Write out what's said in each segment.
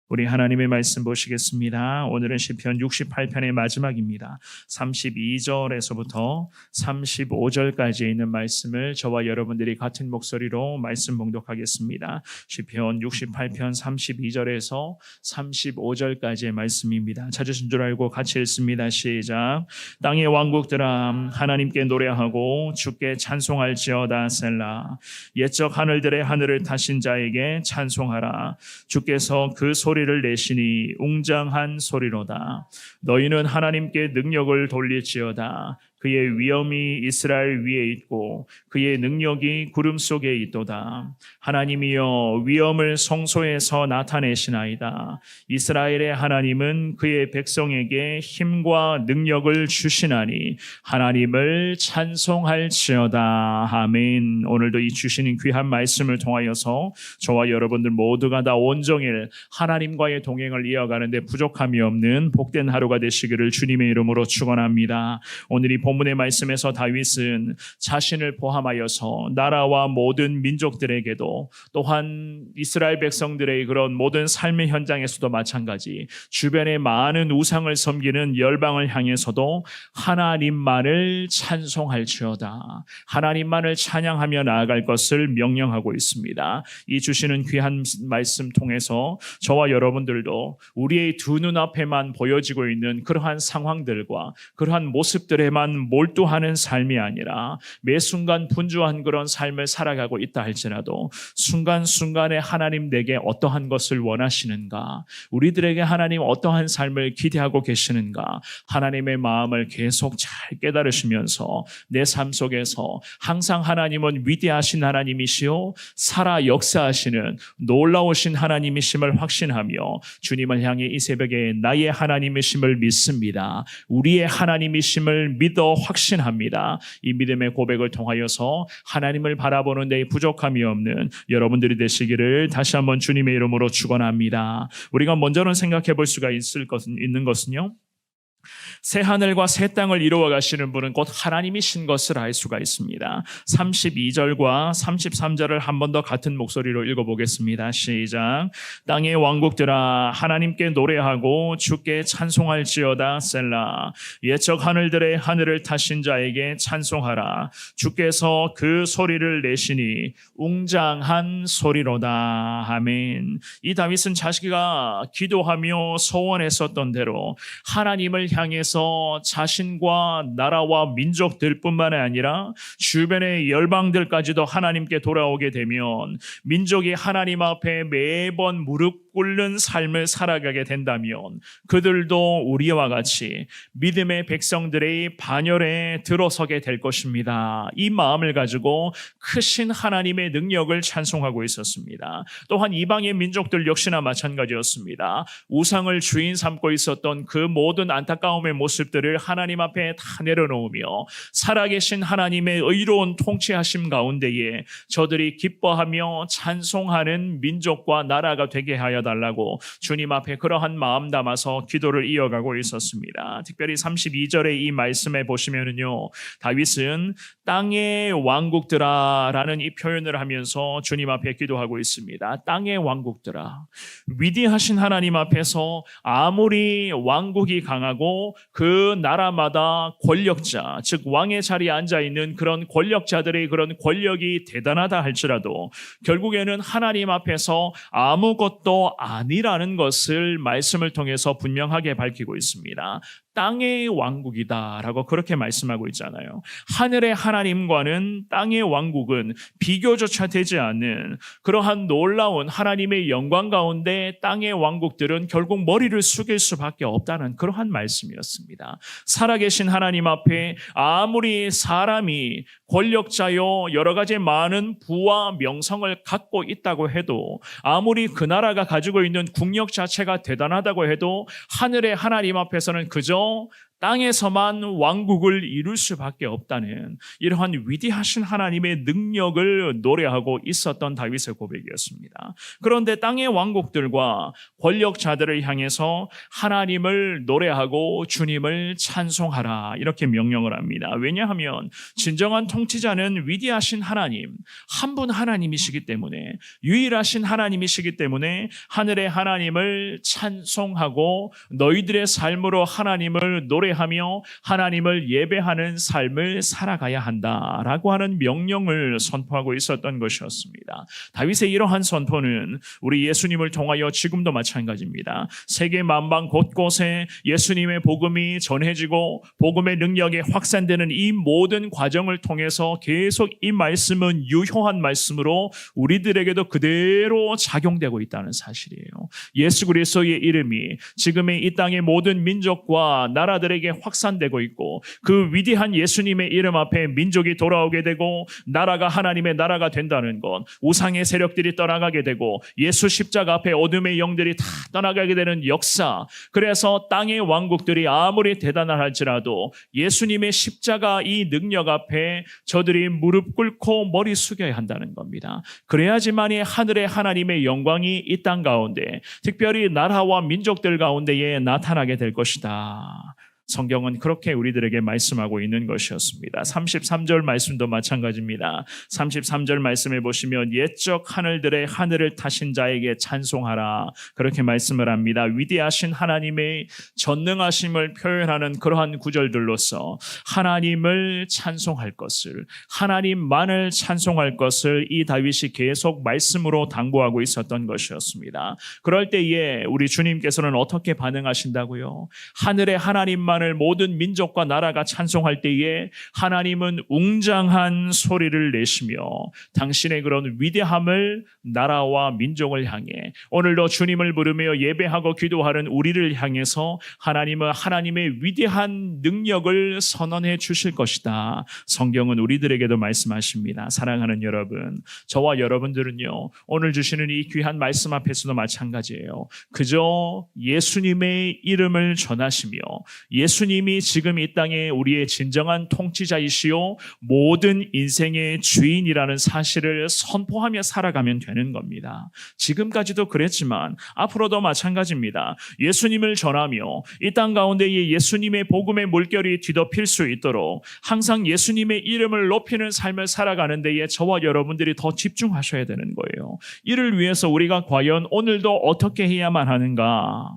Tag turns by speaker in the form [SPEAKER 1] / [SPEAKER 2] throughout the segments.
[SPEAKER 1] 우리 하나님의 말씀 보시겠습니다. 오늘은 시편 68편의 마지막입니다. 32절에서부터 35절까지 있는 말씀을 저와 여러분들이 같은 목소리로 말씀 봉독하겠습니다. 시편 68편 32절에서 35절까지의 말씀입니다. 찾으신 줄 알고 같이 읽습니다. 시작. 땅의 왕국들아 하나님께 노래하고 주께 찬송할지어다. 셀라. 옛적 하늘들의 하늘을 타신 자에게 찬송하라. 주께서 그 소리를 내시니 웅장한 소리로다. 너희는 하나님께 능력을 돌릴지어다. 그의 위엄이 이스라엘 위에 있고 그의 능력이 구름 속에 있도다. 하나님이여 위엄을 성소에서 나타내시나이다. 이스라엘의 하나님은 그의 백성에게 힘과 능력을 주시나니 하나님을 찬송할지어다. 아멘. 오늘도 이 주시는 귀한 말씀을 통하여서 저와 여러분들 모두가 다 온종일 하나님과의 동행을 이어가는데 부족함이 없는 복된 하루가 되시기를 주님의 이름으로 축원합니다. 오늘 이 본문의 말씀에서 다윗은 자신을 포함하여서 나라와 모든 민족들에게도 또한 이스라엘 백성들의 그런 모든 삶의 현장에서도 마찬가지 주변의 많은 우상을 섬기는 열방을 향해서도 하나님만을 찬송할지어다. 하나님만을 찬양하며 나아갈 것을 명령하고 있습니다. 이 주시는 귀한 말씀 통해서 저와 여러분들도 우리의 두 눈앞에만 보여지고 있는 그러한 상황들과 그러한 모습들에만 몰두하는 삶이 아니라 매 순간 분주한 그런 삶을 살아가고 있다 할지라도 순간순간에 하나님 내게 어떠한 것을 원하시는가, 우리들에게 하나님 어떠한 삶을 기대하고 계시는가, 하나님의 마음을 계속 잘 깨달으시면서 내 삶 속에서 항상 하나님은 위대하신 하나님이시오 살아 역사하시는 놀라우신 하나님이심을 확신하며 주님을 향해 이 새벽에 나의 하나님이심을 믿습니다. 우리의 하나님이심을 믿어 확신합니다. 이 믿음의 고백을 통하여서 하나님을 바라보는 데 부족함이 없는 여러분들이 되시기를 다시 한번 주님의 이름으로 축원합니다. 우리가 먼저는 생각해 볼 수가 있는 것은요, 새 하늘과 새 땅을 이루어 가시는 분은 곧 하나님이신 것을 알 수가 있습니다. 32절과 33절을 한 번 더 같은 목소리로 읽어보겠습니다. 시작. 땅의 왕국들아 하나님께 노래하고 주께 찬송할지어다. 셀라. 옛적 하늘들의 하늘을 타신 자에게 찬송하라. 주께서 그 소리를 내시니 웅장한 소리로다. 아멘. 이 다윗은 자기가 기도하며 소원했었던 대로 하나님을 향해서 자신과 나라와 민족들뿐만 아니라 주변의 열방들까지도 하나님께 돌아오게 되면 민족이 하나님 앞에 매번 무릎 꿇는 삶을 살아가게 된다면 그들도 우리와 같이 믿음의 백성들의 반열에 들어서게 될 것입니다. 이 마음을 가지고 크신 하나님의 능력을 찬송하고 있었습니다. 또한 이방의 민족들 역시나 마찬가지였습니다. 우상을 주인 삼고 있었던 그 모든 안타까움의 모습들을 하나님 앞에 다 내려놓으며 살아계신 하나님의 의로운 통치하심 가운데에 저들이 기뻐하며 찬송하는 민족과 나라가 되게 하여 달라고 주님 앞에 그러한 마음 담아서 기도를 이어가고 있었습니다. 특별히 32절의 이 말씀에 보시면은요, 다윗은 땅의 왕국들아 라는 이 표현을 하면서 주님 앞에 기도하고 있습니다. 땅의 왕국들아. 위대하신 하나님 앞에서 아무리 왕국이 강하고 그 나라마다 권력자, 즉 왕의 자리에 앉아있는 그런 권력자들의 그런 권력이 대단하다 할지라도 결국에는 하나님 앞에서 아무것도 아니라는 것을 말씀을 통해서 분명하게 밝히고 있습니다. 땅의 왕국이다라고 그렇게 말씀하고 있잖아요. 하늘의 하나님과는 땅의 왕국은 비교조차 되지 않는 그러한 놀라운 하나님의 영광 가운데 땅의 왕국들은 결국 머리를 숙일 수밖에 없다는 그러한 말씀이었습니다. 살아계신 하나님 앞에 아무리 사람이 권력자요 여러 가지 많은 부와 명성을 갖고 있다고 해도, 아무리 그 나라가 가지고 있는 국력 자체가 대단하다고 해도 하늘의 하나님 앞에서는 그저 땅에서만 왕국을 이룰 수밖에 없다는 이러한 위대하신 하나님의 능력을 노래하고 있었던 다윗의 고백이었습니다. 그런데 땅의 왕국들과 권력자들을 향해서 하나님을 노래하고 주님을 찬송하라 이렇게 명령을 합니다. 왜냐하면 진정한 통치자는 위대하신 하나님, 한 분 하나님이시기 때문에, 유일하신 하나님이시기 때문에 하늘의 하나님을 찬송하고 너희들의 삶으로 하나님을 노래하며 하나님을 예배하는 삶을 살아가야 한다라고 하는 명령을 선포하고 있었던 것이었습니다. 다윗의 이러한 선포는 우리 예수님을 통하여 지금도 마찬가지입니다. 세계 만방 곳곳에 예수님의 복음이 전해지고 복음의 능력이 확산되는 이 모든 과정을 통해서 계속 이 말씀은 유효한 말씀으로 우리들에게도 그대로 작용되고 있다는 사실이에요. 예수 그리스도의 이름이 지금의 이 땅의 모든 민족과 나라들에게 확산되고 있고, 그 위대한 예수님의 이름 앞에 민족이 돌아오게 되고 나라가 하나님의 나라가 된다는 것, 우상의 세력들이 떠나가게 되고 예수 십자가 앞에 어둠의 영들이 다 떠나가게 되는 역사, 그래서 땅의 왕국들이 아무리 대단하 할지라도 예수님의 십자가 이 능력 앞에 저들이 무릎 꿇고 머리 숙여야 한다는 겁니다. 그래야지만이 하늘의 하나님의 영광이 이 땅 가운데, 특별히 나라와 민족들 가운데에 나타나게 될 것이다. 성경은 그렇게 우리들에게 말씀하고 있는 것이었습니다. 33절 말씀도 마찬가지입니다. 33절 말씀에 보시면 옛적 하늘들의 하늘을 타신 자에게 찬송하라 그렇게 말씀을 합니다. 위대하신 하나님의 전능하심을 표현하는 그러한 구절들로서 하나님을 찬송할 것을, 하나님만을 찬송할 것을 이 다윗이 계속 말씀으로 당부하고 있었던 것이었습니다. 그럴 때에 우리 주님께서는 어떻게 반응하신다고요? 하늘의 하나님만 모든 민족과 나라가 찬송할 때에 하나님은 웅장한 소리를 내시며 당신의 그런 위대함을 나라와 민족을 향해, 오늘도 주님을 부르며 예배하고 기도하는 우리를 향해서 하나님은 하나님의 위대한 능력을 선언해 주실 것이다. 성경은 우리들에게도 말씀하십니다. 사랑하는 여러분, 저와 여러분들은요, 오늘 주시는 이 귀한 말씀 앞에서도 마찬가지예요. 그저 예수님의 이름을 전하시며 예수님이 지금 이 땅에 우리의 진정한 통치자이시요 모든 인생의 주인이라는 사실을 선포하며 살아가면 되는 겁니다. 지금까지도 그랬지만 앞으로도 마찬가지입니다. 예수님을 전하며 이 땅 가운데에 예수님의 복음의 물결이 뒤덮일 수 있도록 항상 예수님의 이름을 높이는 삶을 살아가는 데에 저와 여러분들이 더 집중하셔야 되는 거예요. 이를 위해서 우리가 과연 오늘도 어떻게 해야만 하는가?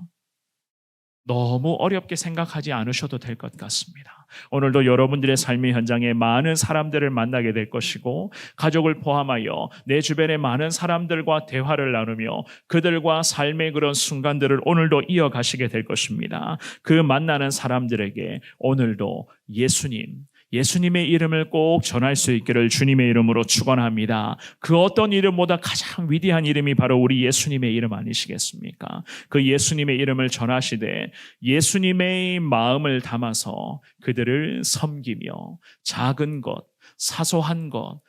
[SPEAKER 1] 너무 어렵게 생각하지 않으셔도 될 것 같습니다. 오늘도 여러분들의 삶의 현장에 많은 사람들을 만나게 될 것이고, 가족을 포함하여 내 주변의 많은 사람들과 대화를 나누며 그들과 삶의 그런 순간들을 오늘도 이어가시게 될 것입니다. 그 만나는 사람들에게 오늘도 예수님의 이름을 꼭 전할 수 있기를 주님의 이름으로 축원합니다. 그 어떤 이름보다 가장 위대한 이름이 바로 우리 예수님의 이름 아니시겠습니까? 그 예수님의 이름을 전하시되 예수님의 마음을 담아서 그들을 섬기며 작은 것, 사소한 것,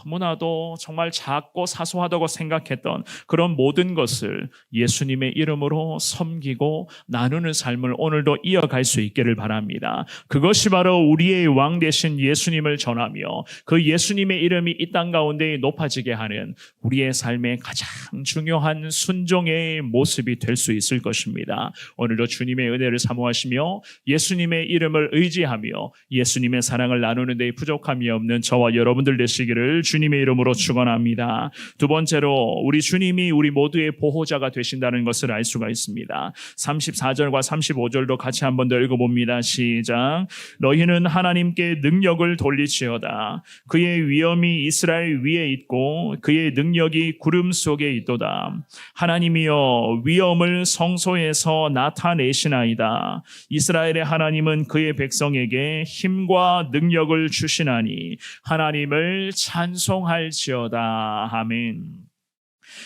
[SPEAKER 1] 너무나도 정말 작고 사소하다고 생각했던 그런 모든 것을 예수님의 이름으로 섬기고 나누는 삶을 오늘도 이어갈 수 있기를 바랍니다. 그것이 바로 우리의 왕 되신 예수님을 전하며 그 예수님의 이름이 이 땅 가운데 높아지게 하는 우리의 삶의 가장 중요한 순종의 모습이 될 수 있을 것입니다. 오늘도 주님의 은혜를 사모하시며 예수님의 이름을 의지하며 예수님의 사랑을 나누는 데 부족함이 없는 저와 여러분들 되시기를 주님의 이름으로 축원합니다. 두 번째로 우리 주님이 우리 모두의 보호자가 되신다는 것을 알 수가 있습니다. 34절과 35절도 같이 한번 더 읽어봅니다. 시작. 너희는 하나님께 능력을 돌리지어다. 그의 위엄이 이스라엘 위에 있고 그의 능력이 구름 속에 있도다. 하나님이여 위엄을 성소에서 나타내시나이다. 이스라엘의 하나님은 그의 백성에게 힘과 능력을 주시나니 하나님을 찬송할지어다. 아멘.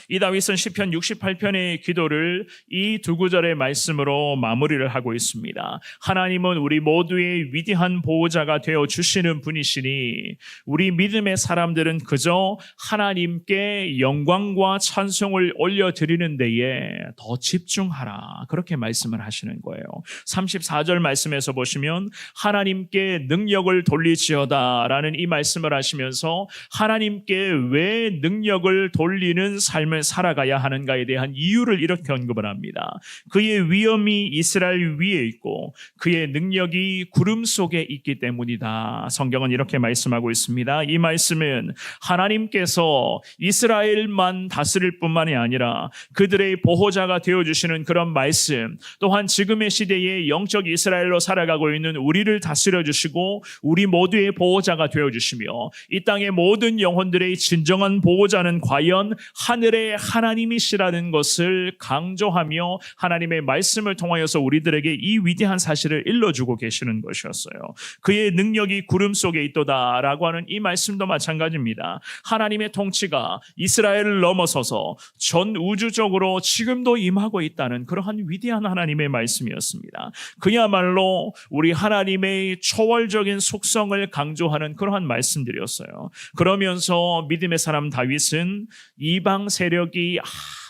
[SPEAKER 1] 이 다윗은 시편 68편의 기도를 이 두 구절의 말씀으로 마무리를 하고 있습니다. 하나님은 우리 모두의 위대한 보호자가 되어 주시는 분이시니 우리 믿음의 사람들은 그저 하나님께 영광과 찬송을 올려드리는 데에 더 집중하라, 그렇게 말씀을 하시는 거예요. 34절 말씀에서 보시면 하나님께 능력을 돌리지어다 라는 이 말씀을 하시면서 하나님께 왜 능력을 돌리는 삶을 살아가야 하는가에 대한 이유를 이렇게 언급을 합니다. 그의 위엄이 이스라엘 위에 있고 그의 능력이 구름 속에 있기 때문이다. 성경은 이렇게 말씀하고 있습니다. 이 말씀은 하나님께서 이스라엘만 다스릴 뿐만이 아니라 그들의 보호자가 되어주시는 그런 말씀, 또한 지금의 시대에 영적 이스라엘로 살아가고 있는 우리를 다스려 주시고 우리 모두의 보호자가 되어주시며 이 땅의 모든 영혼들의 진정한 보호자는 과연 하늘의 하나님이시라는 것을 강조하며 하나님의 말씀을 통하여서 우리들에게 이 위대한 사실을 일러주고 계시는 것이었어요. 그의 능력이 구름 속에 있도다 라고 하는 이 말씀도 마찬가지입니다. 하나님의 통치가 이스라엘을 넘어서서 전 우주적으로 지금도 임하고 있다는 그러한 위대한 하나님의 말씀이었습니다. 그야말로 우리 하나님의 초월적인 속성을 강조하는 그러한 말씀들이었어요. 그러면서 믿음의 사람 다윗은 이방 세력이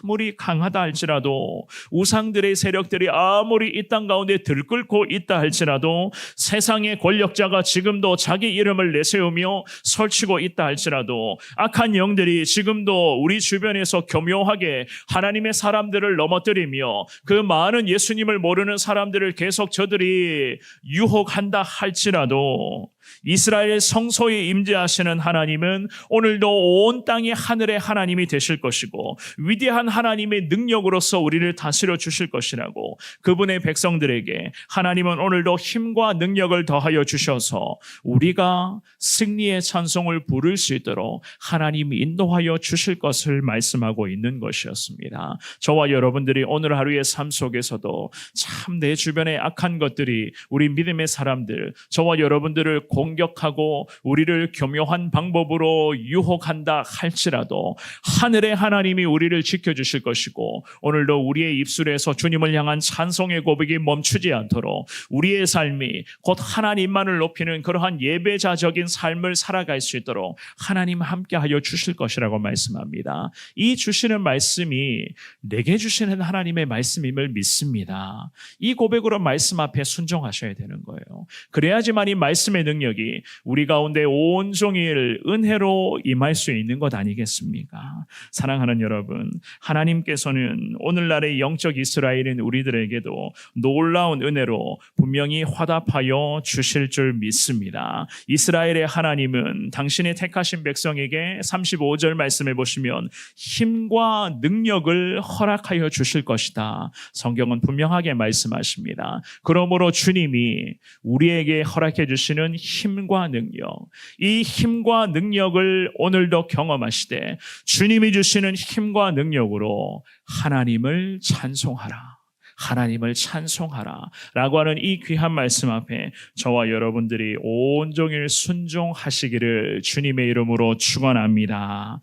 [SPEAKER 1] 아무리 강하다 할지라도, 우상들의 세력들이 아무리 이 땅 가운데 들끓고 있다 할지라도, 세상의 권력자가 지금도 자기 이름을 내세우며 설치고 있다 할지라도, 악한 영들이 지금도 우리 주변에서 교묘하게 하나님의 사람들을 넘어뜨리며 그 많은 예수님을 모르는 사람들을 계속 저들이 유혹한다 할지라도, 이스라엘 성소에 임재하시는 하나님은 오늘도 온 땅의 하늘의 하나님이 되실 것이고 위대한 하나님의 능력으로서 우리를 다스려 주실 것이라고, 그분의 백성들에게 하나님은 오늘도 힘과 능력을 더하여 주셔서 우리가 승리의 찬송을 부를 수 있도록 하나님이 인도하여 주실 것을 말씀하고 있는 것이었습니다. 저와 여러분들이 오늘 하루의 삶 속에서도 참 내 주변에 악한 것들이 우리 믿음의 사람들, 저와 여러분들을 공격하고 우리를 교묘한 방법으로 유혹한다 할지라도 하늘의 하나님이 우리를 지켜주실 것이고, 오늘도 우리의 입술에서 주님을 향한 찬송의 고백이 멈추지 않도록 우리의 삶이 곧 하나님만을 높이는 그러한 예배자적인 삶을 살아갈 수 있도록 하나님 함께하여 주실 것이라고 말씀합니다. 이 주시는 말씀이 내게 주시는 하나님의 말씀임을 믿습니다. 이 고백으로 말씀 앞에 순종하셔야 되는 거예요. 그래야지만 이 말씀의 능력이 우리 가운데 온종일 은혜로 임할 수 있는 것 아니겠습니까? 사랑하는 여러분, 하나님께서는 오늘날의 영적 이스라엘인 우리들에게도 놀라운 은혜로 분명히 화답하여 주실 줄 믿습니다. 이스라엘의 하나님은 당신의 택하신 백성에게 35절 말씀해 보시면 힘과 능력을 허락하여 주실 것이다. 성경은 분명하게 말씀하십니다. 그러므로 주님이 우리에게 허락해 주시는 힘과 능력, 이 힘과 능력을 오늘도 경험하시되 주님이 주시는 힘과 능력으로 하나님을 찬송하라, 하나님을 찬송하라 라고 하는 이 귀한 말씀 앞에 저와 여러분들이 온종일 순종하시기를 주님의 이름으로 축원합니다.